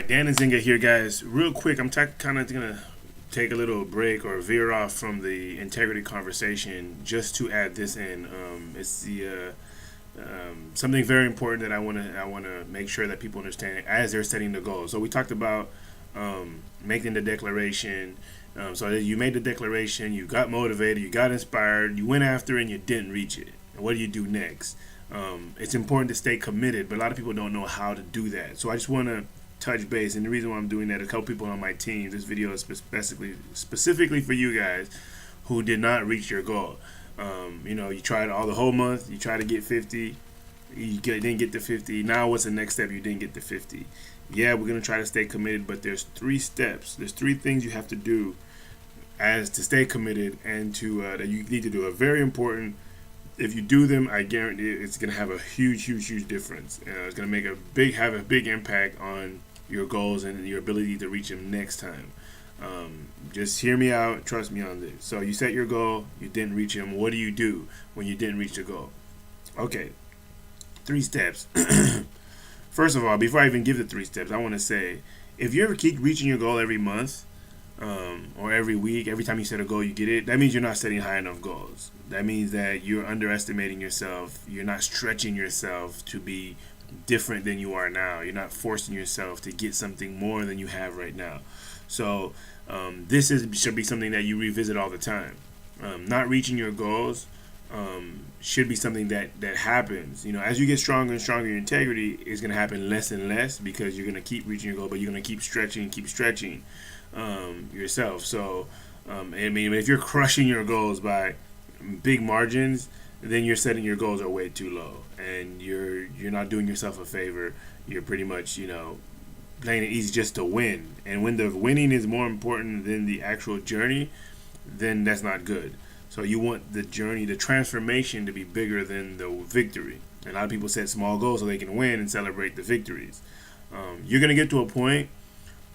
right, Dan and Zinga here, guys. Real quick, I'm kind of gonna take a little break or veer off from the integrity conversation just to add this in. It's the something very important that I wanna make sure that people understand as they're setting the goals. So we talked about making the declaration. So you made the declaration, you got motivated, you got inspired, you went after it, and you didn't reach it. And what do you do next? It's important to stay committed, but a lot of people don't know how to do that. So I just want to touch base, and the reason why I'm doing that is a couple people on my team. This video is specifically for you guys who did not reach your goal. You tried all the whole month, you tried to get 50, didn't get the 50. Now what's the next step? You didn't get the 50. Yeah, we're gonna try to stay committed, but there's 3 steps. There's 3 things you have to do as to stay committed, and to that you need to do. Are very important. If you do them, I guarantee it's going to have a huge difference. It's going to have a big impact on your goals and your ability to reach them next time. Just hear me out. Trust me on this. So you set your goal, you didn't reach them. What do you do when you didn't reach the goal? Okay, 3 steps. First of all, before I even give the 3 steps, I want to say, if you ever keep reaching your goal every month, or every week, every time you set a goal, you get it, that means you're not setting high enough goals. That means that you're underestimating yourself. You're not stretching yourself to be different than you are now. You're not forcing yourself to get something more than you have right now. So should be something that you revisit all the time. Not reaching your goals should be something that happens. As you get stronger and stronger, your integrity is going to happen less and less, because you're going to keep reaching your goal, but you're going to keep stretching yourself. So if you're crushing your goals by big margins, then you're setting your goals are way too low, and you're not doing yourself a favor. You're pretty much playing it easy just to win, and when the winning is more important than the actual journey, then that's not good. So you want the journey, the transformation, to be bigger than the victory. And a lot of people set small goals so they can win and celebrate the victories. You're gonna get to a point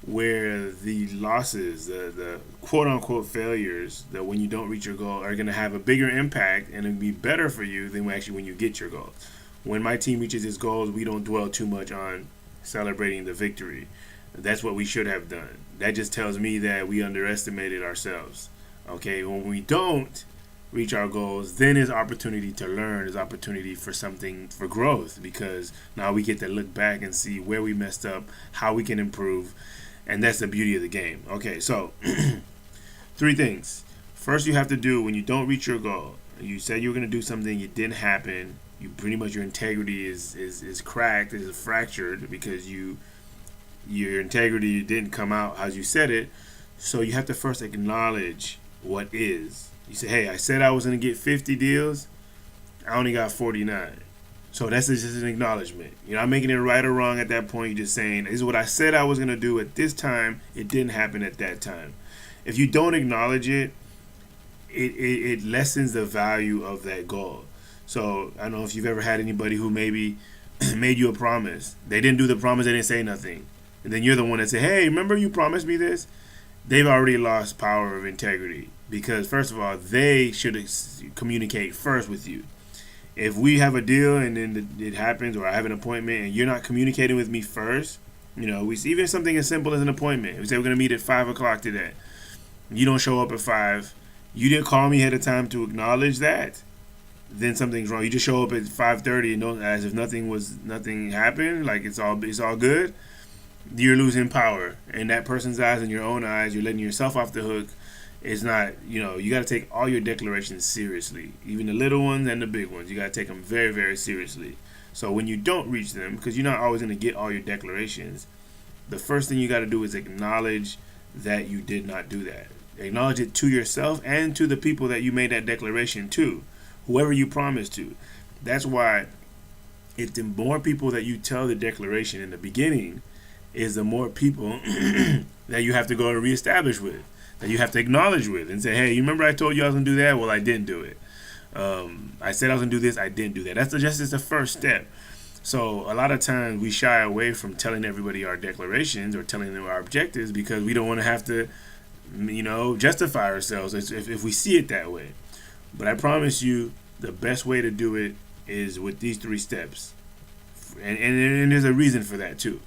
where the losses, the quote-unquote failures, that when you don't reach your goal, are going to have a bigger impact, and it'll be better for you than actually when you get your goals. When my team reaches its goals, we don't dwell too much on celebrating the victory. That's what we should have done. That just tells me that we underestimated ourselves. Okay, when we don't reach our goals, then there's opportunity to learn, there's opportunity for growth, because now we get to look back and see where we messed up, how we can improve. And that's the beauty of the game. Okay, so 3 things. First, you have to do, when you don't reach your goal, you said you were going to do something, it didn't happen, you pretty much, your integrity is cracked, is fractured, because your integrity didn't come out as you said it. So you have to first acknowledge what is. You say, hey, I said I was going to get 50 deals, I only got 49. So that's just an acknowledgement. You're not making it right or wrong at that point. You're just saying, this is what I said I was going to do at this time. It didn't happen at that time. If you don't acknowledge it, it lessens the value of that goal. So I don't know if you've ever had anybody who maybe made you a promise. They didn't do the promise. They didn't say nothing. And then you're the one that said, hey, remember you promised me this? They've already lost power of integrity, because first of all, they should communicate first with you. If we have a deal and then it happens, or I have an appointment and you're not communicating with me first, we see even something as simple as an appointment. We say we're going to meet at 5 o'clock today. You don't show up at 5. You didn't call me ahead of time to acknowledge that. Then something's wrong. You just show up at 5:30 and don't, as if nothing happened, like it's all good. You're losing power in that person's eyes and your own eyes. You're letting yourself off the hook. It's not, you got to take all your declarations seriously, even the little ones and the big ones. You got to take them very, very seriously. So when you don't reach them, because you're not always going to get all your declarations, the first thing you got to do is acknowledge that you did not do that. Acknowledge it to yourself and to the people that you made that declaration to, whoever you promised to. That's why if the more people that you tell the declaration in the beginning, is the more people that you have to go and reestablish with, that you have to acknowledge with, and say, hey, you remember I told you I was going to do that? Well, I didn't do it. I said I was going to do this. I didn't do that. That's just the first step. So a lot of times we shy away from telling everybody our declarations or telling them our objectives, because we don't want to have to, justify ourselves if we see it that way. But I promise you, the best way to do it is with these 3 steps. And there's a reason for that too.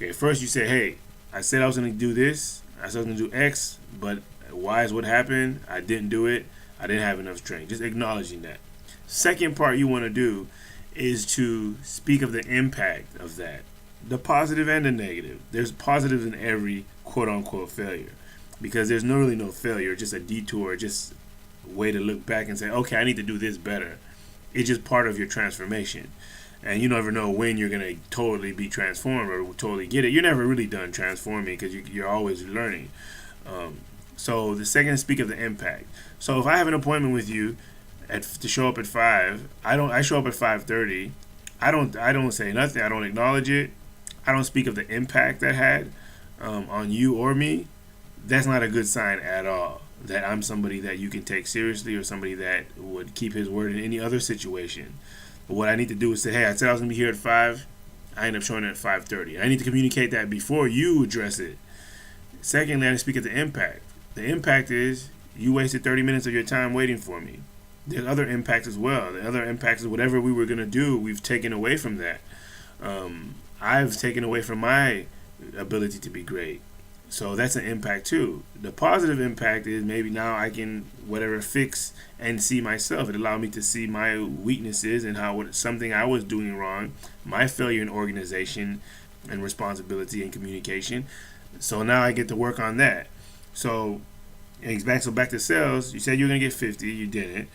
Okay, first you say, hey, I said I was going to do this. I said I was going to do X, but Y is what happened. I didn't do it. I didn't have enough strength. Just acknowledging that. Second part you want to do is to speak of the impact of that, the positive and the negative. There's positives in every quote unquote failure, because there's really no failure, just a detour, just a way to look back and say, okay, I need to do this better. It's just part of your transformation. And you never know when you're going to totally be transformed or totally get it. You're never really done transforming because you're always learning. So the second, speak of the impact. So if I have an appointment with you to show up at 5, I show up at 5:30. I don't say nothing. I don't acknowledge it. I don't speak of the impact that had on you or me. That's not a good sign at all, that I'm somebody that you can take seriously or somebody that would keep his word in any other situation. But what I need to do is say, hey, I said I was going to be here at 5. I end up showing up at 5:30. I need to communicate that before you address it. Secondly, I need to speak of the impact. The impact is you wasted 30 minutes of your time waiting for me. There's other impacts as well. The other impacts is whatever we were going to do, we've taken away from that. I've taken away from my ability to be great. So that's an impact too. The positive impact is maybe now I can fix and see myself. It allowed me to see my weaknesses and how something I was doing wrong, my failure in organization and responsibility and communication. So now I get to work on that. So back to sales. You said you were gonna get 50, you didn't.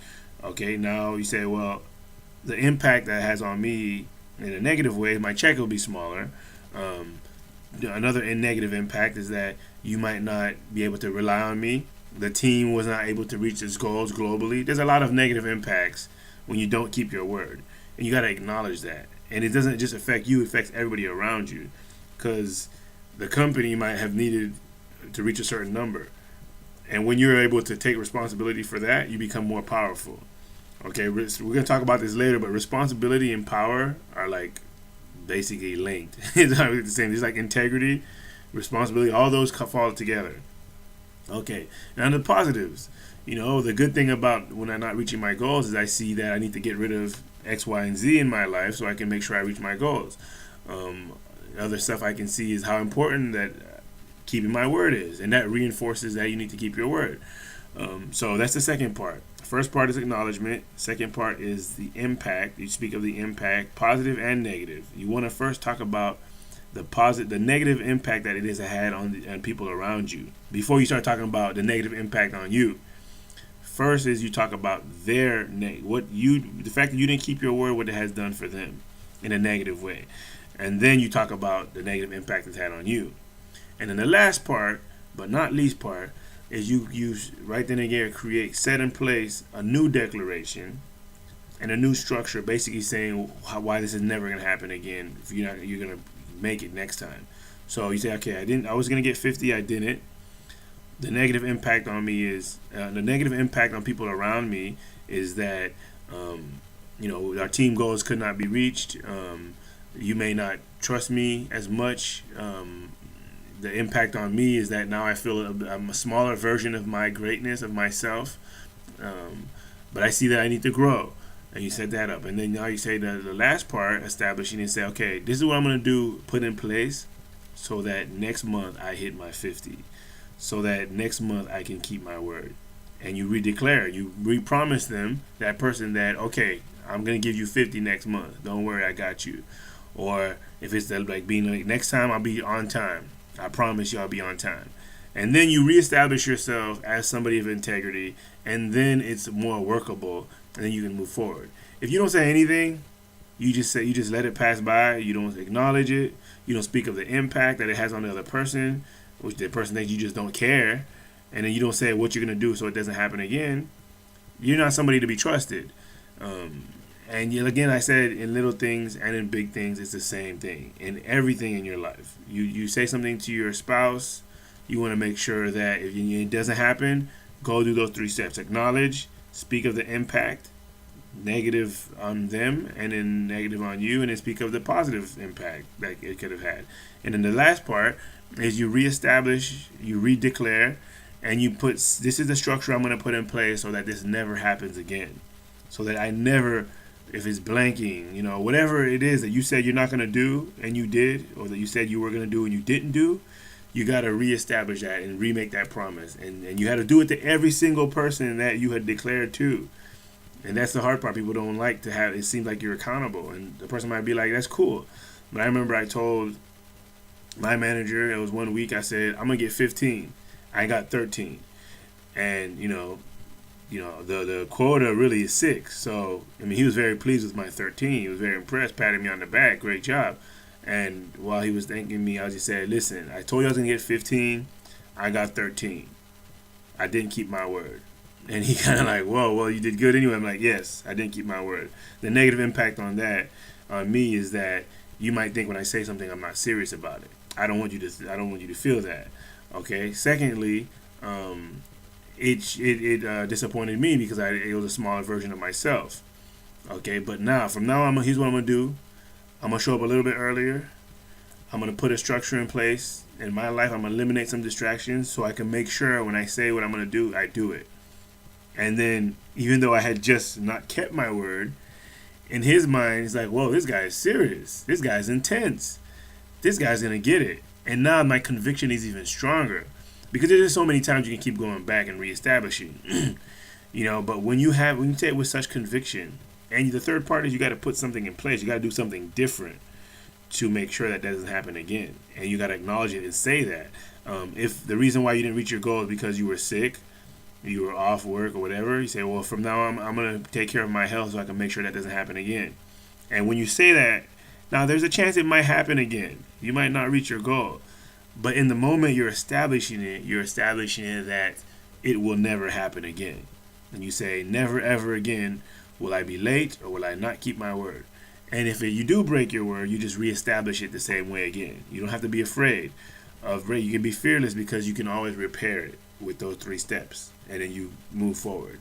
Okay, now you say, well, the impact that has on me in a negative way, my check will be smaller. Another negative impact is that you might not be able to rely on me. The team was not able to reach its goals globally. There's a lot of negative impacts when you don't keep your word, and you got to acknowledge that. And it doesn't just affect you; it affects everybody around you, because the company might have needed to reach a certain number, and when you're able to take responsibility for that, you become more powerful. Okay, we're gonna talk about this later, but responsibility and power are like basically linked. It's not really the same. It's like integrity, responsibility, all those fall together. Okay, now the positives. The good thing about when I'm not reaching my goals is I see that I need to get rid of X, Y, and Z in my life so I can make sure I reach my goals. Other stuff I can see is how important that keeping my word is, and that reinforces that you need to keep your word. So that's the second part. First part is acknowledgement. Second part is the impact. You speak of the impact, positive and negative. You want to first talk about the negative impact that it has had on people around you before you start talking about the negative impact on you. First is you talk about the fact that you didn't keep your word, what it has done for them in a negative way, and then you talk about the negative impact it's had on you. And then the last part, but not least part, is you right then and there set in place a new declaration and a new structure, basically saying why this is never going to happen again. If you're going to make it next time. So you say, okay, I was going to get 50, I didn't. The negative impact on me is the negative impact on people around me is that our team goals could not be reached. You may not trust me as much. The impact on me is that now I feel I'm a smaller version of my greatness, of myself. But I see that I need to grow. And you set that up. And then now you say the last part, establishing, and say, okay, this is what I'm going to do, put in place so that next month I hit my 50. So that next month I can keep my word. And you redeclare, you re-promise them, that person, that, okay, I'm going to give you 50 next month. Don't worry, I got you. Or if it's being like, next time I'll be on time. I promise you I'll be on time. And then you reestablish yourself as somebody of integrity, and then it's more workable, and then you can move forward. If you don't say anything, you just let it pass by. You don't acknowledge it. You don't speak of the impact that it has on the other person, which the person thinks you just don't care, and then you don't say what you're going to do so it doesn't happen again. You're not somebody to be trusted. And again, I said, in little things and in big things, it's the same thing. In everything in your life, you say something to your spouse, you want to make sure that if it doesn't happen, go do those 3 steps. Acknowledge, speak of the impact, negative on them, and then negative on you, and then speak of the positive impact that it could have had. And then the last part is you reestablish, you redeclare, and you put, this is the structure I'm going to put in place so that this never happens again. So that I never if it's blanking, whatever it is that you said you're not going to do and you did, or that you said you were going to do and you didn't do, you got to reestablish that and remake that promise. And you had to do it to every single person that you had declared to. And that's the hard part. People don't like to have it seem like you're accountable. And the person might be like, that's cool. But I remember I told my manager, it was one week, I said, I'm going to get 15. I got 13. And, the quota really is 6. So, he was very pleased with my 13. He was very impressed, patting me on the back. Great job. And while he was thanking me, I just said, listen, I told you I was going to get 15. I got 13. I didn't keep my word. And he kind of like, whoa, well, you did good anyway. I'm like, yes, I didn't keep my word. The negative impact on me is that you might think when I say something, I'm not serious about it. I don't want you to feel that. Okay. Secondly, it disappointed me because it was a smaller version of myself. Okay. But from now on, here's what I'm gonna do. I'm gonna show up a little bit earlier. I'm gonna put a structure in place in my life. I'm gonna eliminate some distractions so I can make sure when I say what I'm gonna do, I do it. And then, even though I had just not kept my word, in his mind, he's like, whoa, this guy is serious. This guy's intense. This guy's going to get it. And now my conviction is even stronger. Because there's just so many times you can keep going back and reestablishing. But when you say it with such conviction, and the third part is you got to put something in place. You got to do something different to make sure that doesn't happen again. And you got to acknowledge it and say that. If the reason why you didn't reach your goal is because you were sick, you were off work or whatever, you say, well, from now on, I'm going to take care of my health so I can make sure that doesn't happen again. And when you say that, now there's a chance it might happen again. You might not reach your goal. But in the moment you're establishing that it will never happen again. And you say, never ever again will I be late or will I not keep my word. And if you do break your word, you just reestablish it the same way again. You don't have to be afraid of break. You can be fearless because you can always repair it with those 3 steps. And then you move forward.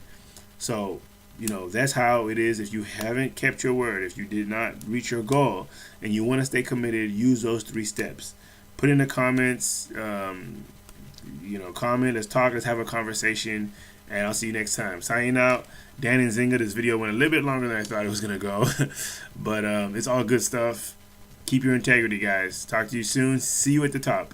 So, that's how it is. If you haven't kept your word, if you did not reach your goal, and you want to stay committed, use those 3 steps. Put in the comments, comment, let's talk, let's have a conversation, and I'll see you next time. Signing out, Dan and Zinga. This video went a little bit longer than I thought it was going to go, but it's all good stuff. Keep your integrity, guys. Talk to you soon. See you at the top.